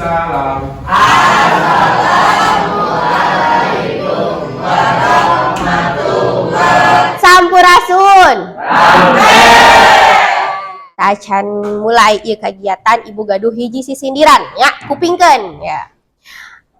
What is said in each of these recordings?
Salam. Sampurasun. Tacan mulai ieu kegiatan ibu gaduh hiji sisindiran ya kupingkeun ya.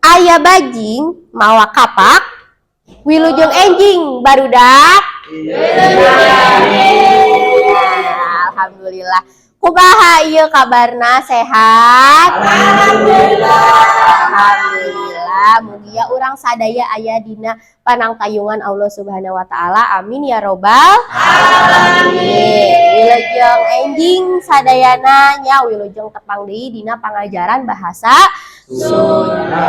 Aya bajing mawa kapak wilujeng enjing barudak. Alhamdulillah. Kumaha ieu kabarna sehat? Alhamdulillah. Mugia urang sadaya aya dina panangtayungan Allah Subhanahu wa taala. Amin ya robbal alamin. Wilujeng enjing sadayana nya wilujeng tepang deui dina pangajaran bahasa Sunda.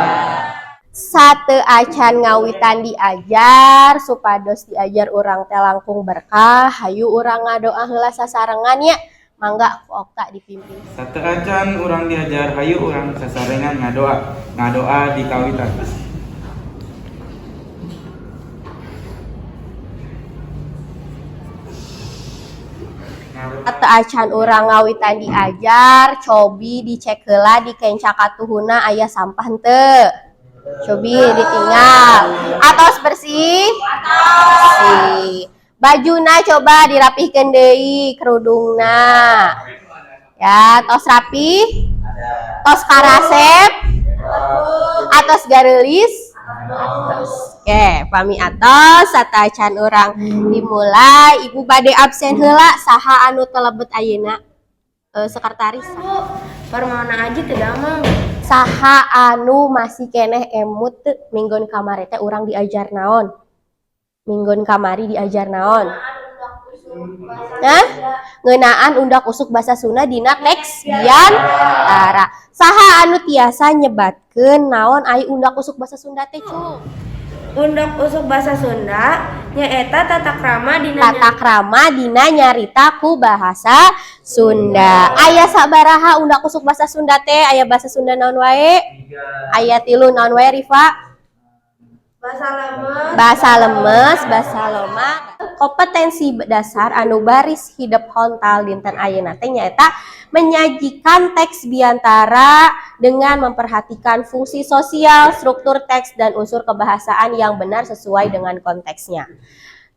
Sate acan ngawitan diajar supados diajar urang teh langkung berkah. Hayu urang ngadoa heula sasarengan nya. Mangga ku Okta dipimpin. Sate acan urang diajar hayu urang sasarengan ngadoa di kawitan. Sate acan urang ngawitan diajar, cobi dicek heula di kenca katuhuna aya sampah henteu. Cobi ditinggal. Atos bersih? Bersih. Bajuna coba dirapihkeun deui kerudungna. Ya, tos rapi? Tos karasep? Atos gareulis? Atos. Oke, pami atos sate acan urang dimulai. Ibu bade absen heula saha anu telebet ayeuna? Sekretaris. Permana aja teh damang. Saha anu masih keneh emut teu minggon kamari teh urang diajar naon? Minggon kamari diajar naon? Hah? Ngeunaan undak usuk basa Sunda dina teks biantara. Saha anu tiasa nyebatkeun naon ai undak usuk basa Sunda teh, Cu? Undak usuk basa Sunda nyaeta tata krama dina nyarita ku bahasa Sunda. Aya sabaraha undak usuk basa Sunda teh? Aya basa Sunda naon wae? Aya 3 naon wae, Rifa? Bahasa lemes, bahasa loma. Kompetensi dasar anu baris hidup hontal dinten ayeuna teh nyaeta menyajikan teks biantara dengan memperhatikan fungsi sosial, struktur teks dan unsur kebahasaan yang benar sesuai dengan konteksnya.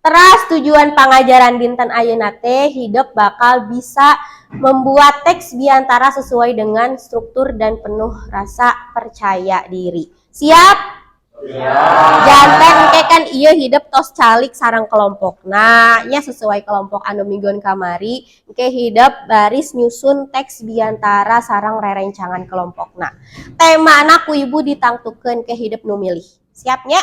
Teras tujuan pengajaran dinten ayeuna teh hidup bakal bisa membuat teks biantara sesuai dengan struktur dan penuh rasa percaya diri. Siap? Janten engke kan ieu hidup tos calik sareng kelompokna nya sesuai kelompok anu minggon kamari engke hidup baris nyusun teks biantara sareng rerencangan kelompokna. Temana ku ibu ditangtukeun ke hidup nu milih. Siap nya?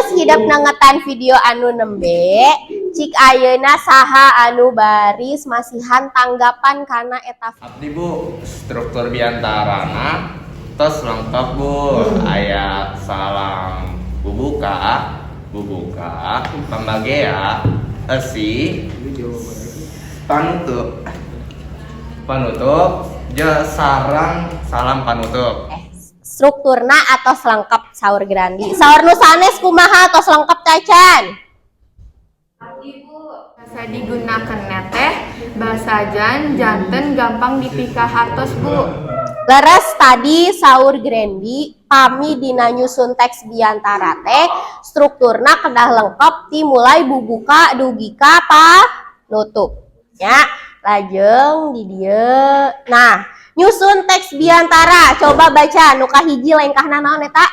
Hidup nangetan video anu nembe cik ayeuna saha anu baris masihan tanggapan kana eta abdi Bu struktur biantarana tos lengkap Bu aya salam bubuka pembagea esi panutup sarang salam panutup. Strukturna atau selengkap saur Grandi. Saur nu sanes kumaha atau selengkap cacan? Bahasa digunakan teh bahasa janten gampang dipikah hartos Bu. Leres tadi saur Grandi kami dina nyusun teks biantara teh strukturna kedah lengkap ti mulai bubuka dugi ka panutup ya lajeng di dieu. Nah nyusun teks biantara coba baca nu kahiji lengkahna naon eta?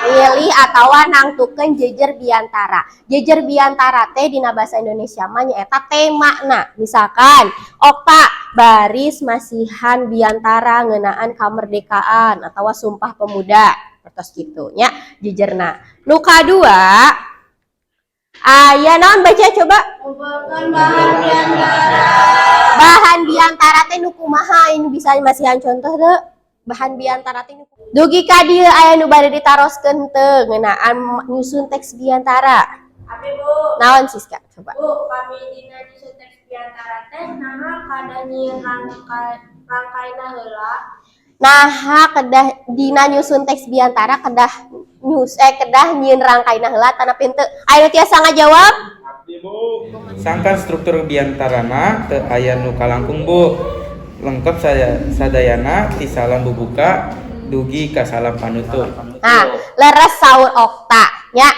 Pilih atau nangtukeun jejer biantara. Jejer biantara teh dina bahasa Indonesia mah nyaeta temana. Misalkan Okta baris masihan biantara ngeunaan kamerdekaan atau Sumpah Pemuda. Terus gitu nya jejerna. Nu kadua aya naon baca coba? Ngumpulkeun bahan biantara. Bahan biantara teh nu kumaha ini bisa masihan contoh teu? Bahan biantara teh dugi ka dieu aya nu bade ditaroskeun teu ngeunaan nyusun teks biantara. Abi Bu. Naon Siska coba? Bu, kami dina nyusun teks biantara teh naha kada nyieun rangkaina heula. Naha kedah dina nyusun teks biantara kedah nyieun rangkaina heula taneupeun teu. Aya nu tiasa ngajawab? Sangkan struktur biantarana teu aya nu kalangkung Bu. Lengkap sadayana ti salam bubuka dugi ka salam panutup. Nah, leres saur Okta nya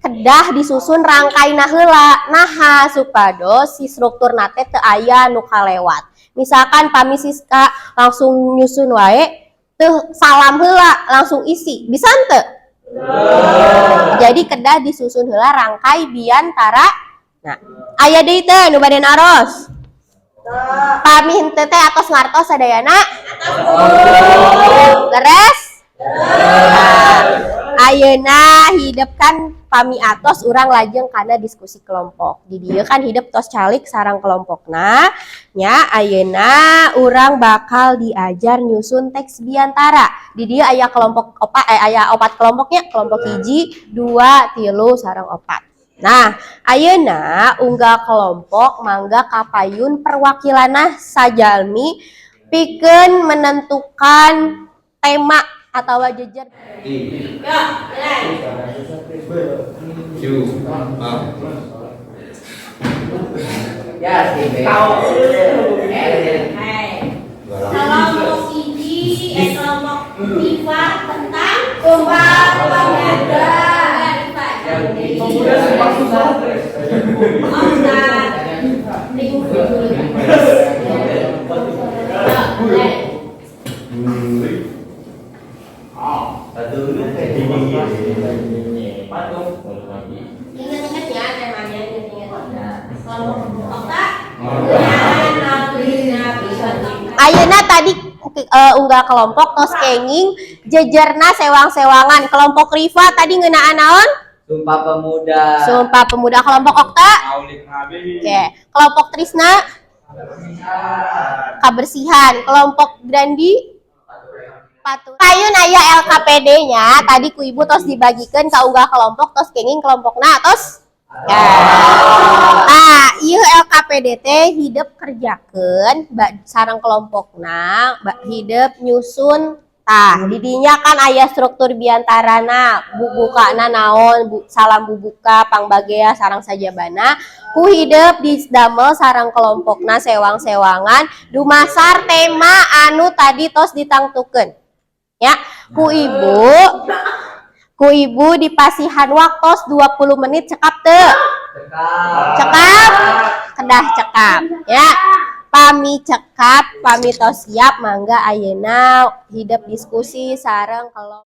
kedah disusun rangkaina heula. Naha supados si strukturna teh teu aya nu kalewat. Misalkan pami Siska langsung nyusun wae teu salam heula langsung isi. Bisa teu? Jadi kedah disusun heula rangkai biantara. Nah, aya deui teh nu bade naros. Pami henteu teh atos ngartos sadayana? Leres? Ayeuna hidupkan pami atos urang lajeng kana diskusi kelompok. Di dieu kan hidup tos calik sareng kelompokna nya ayeuna urang bakal diajar nyusun teks biantara. Di dieu aya kelompok aya opat kelompoknya, kelompok hiji, 2, 3 sareng 4. Nah, ayeuna unggah kelompok mangga kapayun perwakilanna sajalmi pikeun menentukan tema atau jejer. Kelompok hiji kelompok Diva tentang Sumpah Pemuda. Ingat-ingat ya temanya, ingat-ingat. Ayeuna tadi unggah kelompok tos kenging jejerna sewang-sewangan. Kelompok Riva tadi ngeunaan naon? Sumpah Pemuda. Sumpah Pemuda. Kelompok Okta? Oke. Kelompok Trisna? Kebersihan. Kelompok Grandi? Patuh. Ayun aya LKPD-nya tadi ku ibu tos dibagikeun ka unggah kelompok tos kenging kelompokna tos. Ah, ieu LKPD teh hidup kerjakeun sareng kelompokna, hidup nyusun tah didinya kan aya struktur biantarana bubukana naon salam bubuka pangbagea sareng sajabana ku hidup disdamel sareng kelompokna sewang-sewangan dumasar tema anu tadi tos ditangtukeun ya ku ibu dipasihan waktos 20 menit cekap teu cekap kedah cekap ya pami cekap pami tos siap mangga ayeuna hidup diskusi sareng kalau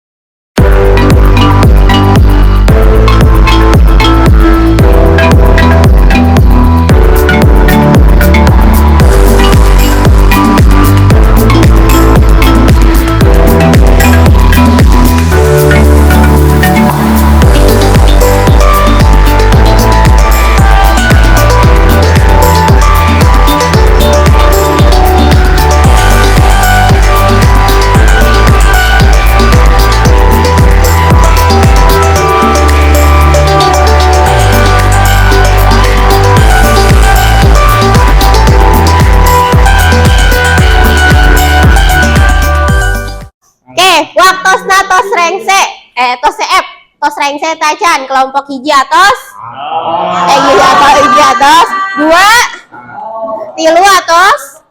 Waktosna tos rengse. Tos seep. Tos rengse tacan kelompok hiji atos. Hiji atos. 2. 3 atos.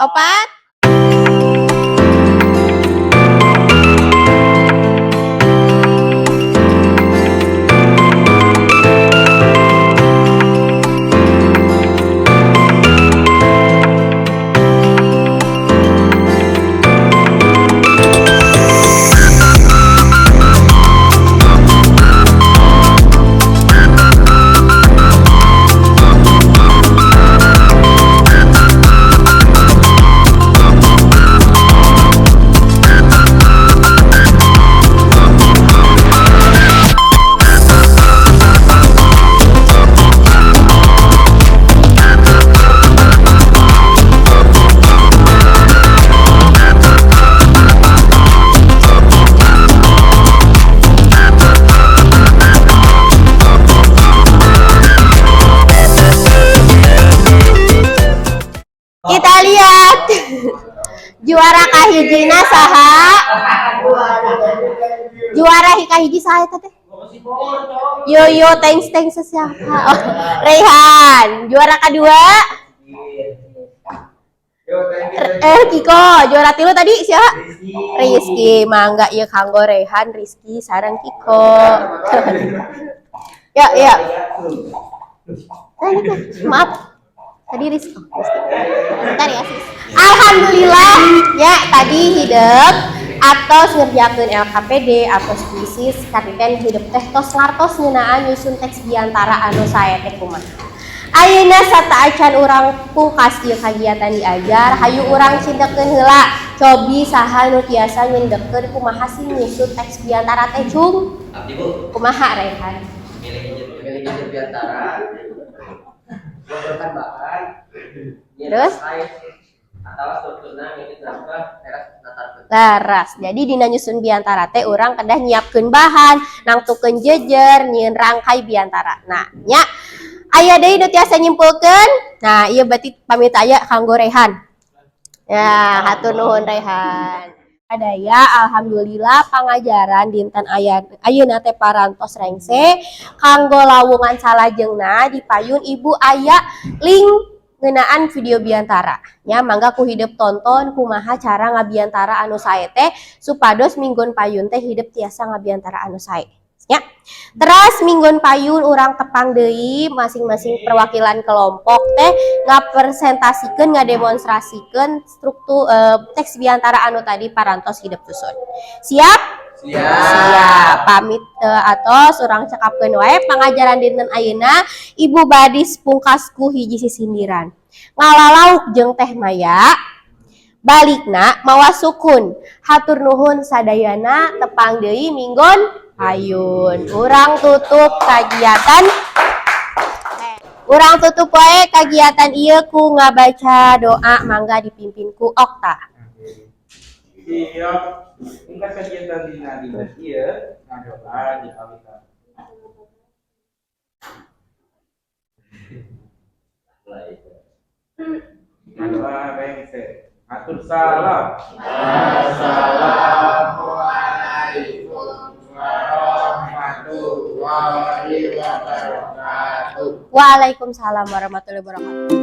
4. Kita lihat juara kahijina saha. Juara kahiji saha eta teh? Yo thanks siapa? Oh, Rehan. Juara kedua? Kiko. Juara 3 tadi siapa? Rizky. Mangga ieu kanggo Rehan, Rizky sareng Kiko. Ya. Maaf. Tadi Rizky. Bentar ya sis. Alhamdulillah ya tadi hidup atau ngerjakeun LKPD atau puisi kapiten hidup teh tos ngartos ngeunaan nyusun teks biantara anu sae teh kumaha. Ayeuna sataacan urang pungkas ieu kagiatan diajar, hayu urang cindekeun heula cobi saha nu tiasa ngindekeun kumaha sih nyusun teks biantara teh cung. Abdi Bu. Kumaha Rehan? Milih hijab biantara. Bukan bahan. Terus? Atau strukturna ngikut rangka Laras. Jadi dina nyusun biantara teh urang kedah nyiapkeun bahan, nangtukeun jejer, nyieun rangkai biantara. Nah, nya aya deui nu tiasa nyimpulkeun. Nah, ieu berarti pamit aya kanggo Rehan. Ya, hatur nuhun Rehan. Adaya alhamdulillah pangajaran dinten ayeuna teh parantos rengse kanggo lawungan salajengna dipayun Ibu aya link ngeunaan video biantara nya mangga ku hidup tonton kumaha cara ngabiantara anu sae teh supados minggon payun teh hidup tiasa ngabiantara anu sae nya. Terus minggon payun urang tepang deui masing-masing perwakilan kelompok teh ngapresentasikeun ngademonstrasikeun struktur teks biantara anu tadi parantos hidup susun. Siap? Siap. Pamit atos urang cekapkeun wae pangajaran dinten ayeuna Ibu badis pungkasku hiji sisindiran. Ngalalauk jeung Teh Maya balikna mawa sukun. Hatur nuhun sadayana tepang deui minggon payun. Urang tutup kagiatan wae kagiatan ieu ku ngabaca doa mangga dipimpin ku Okta. Siap. Ungkas kagiatan dina ieu ngadoa dikawitan. Ngadoa rengse. Atur salam. Assalamualaikum warahmatullahi wabarakatuh. Waalaikumsalam warahmatullahi wabarakatuh.